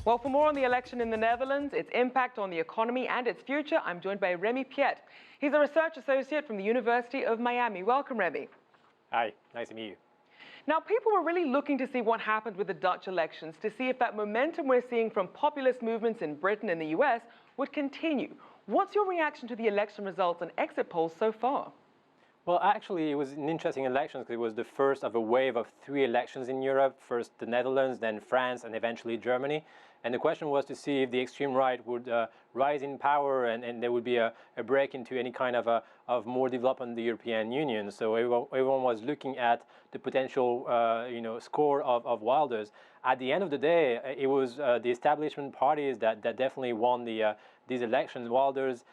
Well, for more on the election in the Netherlands, its impact on the economy and its future, I'm joined by Remi Piet. He's a research associate from the University of Miami. Welcome, Remi. Hi, nice to meet you. Now, people were really looking to see what happened with the Dutch elections, to see if that momentum we're seeing from populist movements in Britain and the US would continue. What's your reaction to the election results and exit polls so far? Well, actually, it was an interesting election because it was the first of a wave of 3 elections in Europe. First the Netherlands, then France, and eventually Germany. And the question was to see if the extreme right would rise in power and there would be a break into any kind of more development in the European Union. So everyone was looking at the potential score of Wilders. At the end of the day, it was the establishment parties that definitely won these elections. Wilders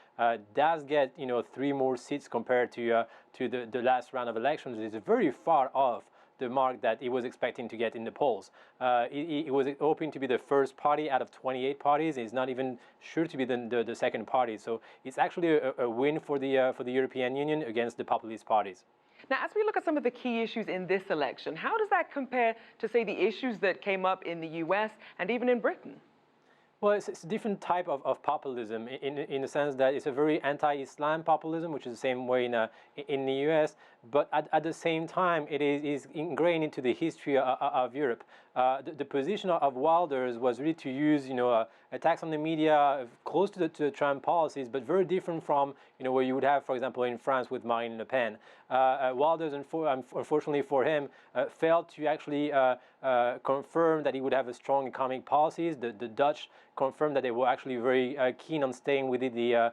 does get 3 more seats compared to the last round of elections. It's very far off the mark that he was expecting to get in the polls. He was hoping to be the first party out of 28 parties. He's not even sure to be the second party. So it's actually a win for the European Union against the populist parties. Now, as we look at some of the key issues in this election, how does that compare to, say, the issues that came up in the US and even in Britain? Well, it's a different type of populism in the sense that it's a very anti-Islam populism, which is the same way in the US, but at the same time, it is ingrained into the history of Europe. The position of Wilders was really to use, attacks on the media close to the Trump policies, but very different from, where you would have, for example, in France with Marine Le Pen. Wilders, unfortunately for him, failed to actually confirm that he would have a strong economic policies. The Dutch confirmed that they were actually very keen on staying within the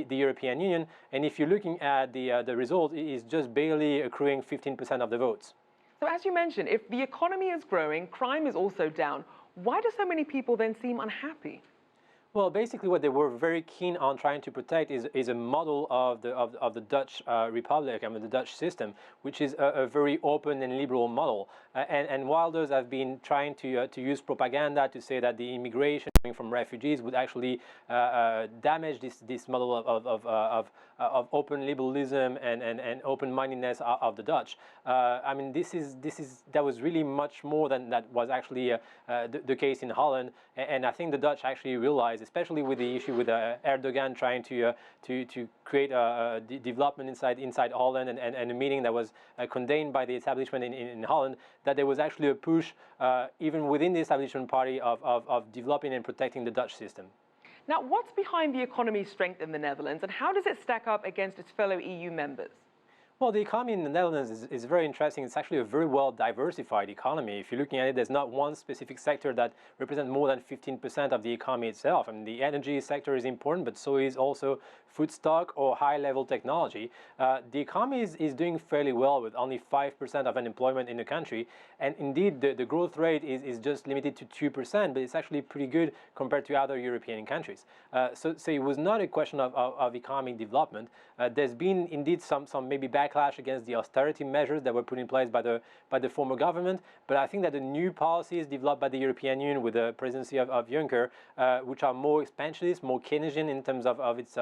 European Union. And if you're looking at the result, it is just barely accruing 15% of the votes. So as you mentioned, if the economy is growing, crime is also down. Why do so many people then seem unhappy? Well, basically, what they were very keen on trying to protect is a model of the Dutch Republic, the Dutch system, which is a very open and liberal model. And Wilders have been trying to use propaganda to say that the immigration from refugees would actually damage this model of open liberalism and open-mindedness of the Dutch. That was really much more than that was actually the case in Holland. And I think the Dutch actually realized, especially with the issue with Erdogan trying to create a development inside Holland and a meeting that was condemned by the establishment in Holland, that there was actually a push even within the establishment party of developing and protecting the Dutch system. Now, what's behind the economy's strength in the Netherlands, and how does it stack up against its fellow EU members? Well, the economy in the Netherlands is very interesting. It's actually a very well diversified economy. If you're looking at it, there's not one specific sector that represents more than 15% of the economy itself. The energy sector is important, but so is also food stock or high-level technology. The economy is doing fairly well with only 5% of unemployment in the country. And indeed, the growth rate is just limited to 2%, but it's actually pretty good compared to other European countries. So it was not a question of economic development. There's been indeed some maybe backlash against the austerity measures that were put in place by the former government, but I think that the new policies developed by the European Union with the presidency of Juncker, which are more expansionist, more Keynesian in terms of its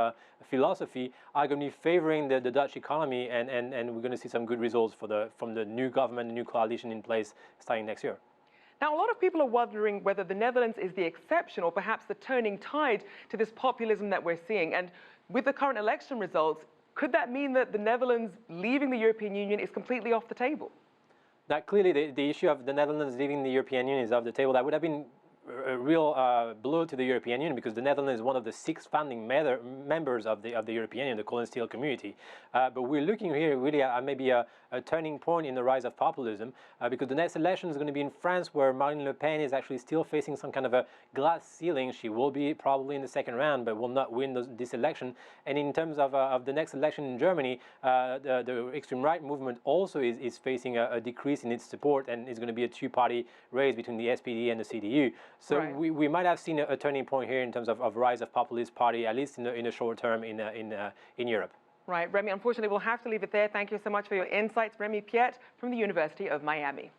philosophy, are going to be favoring the Dutch economy, and we're going to see some good results from the new government, the new coalition in place starting next year. Now, a lot of people are wondering whether the Netherlands is the exception or perhaps the turning tide to this populism that we're seeing. And with the current election results, could that mean that the Netherlands leaving the European Union is completely off the table? That clearly the issue of the Netherlands leaving the European Union is off the table. That would have been a real blow to the European Union, because the Netherlands is one of the 6 founding members of the European Union, the coal and steel community. But we're looking here really at maybe a turning point in the rise of populism, because the next election is going to be in France, where Marine Le Pen is actually still facing some kind of a glass ceiling. She will be probably in the second round, but will not win this election. And in terms of the next election in Germany, the extreme right movement also is facing a decrease in its support, and it's going to be a 2-party race between the SPD and the CDU. So right. we might have seen a turning point here in terms of rise of populist party, at least in the short term in Europe. Right, Remi, unfortunately, we'll have to leave it there. Thank you so much for your insights. Remi Piet from the University of Miami.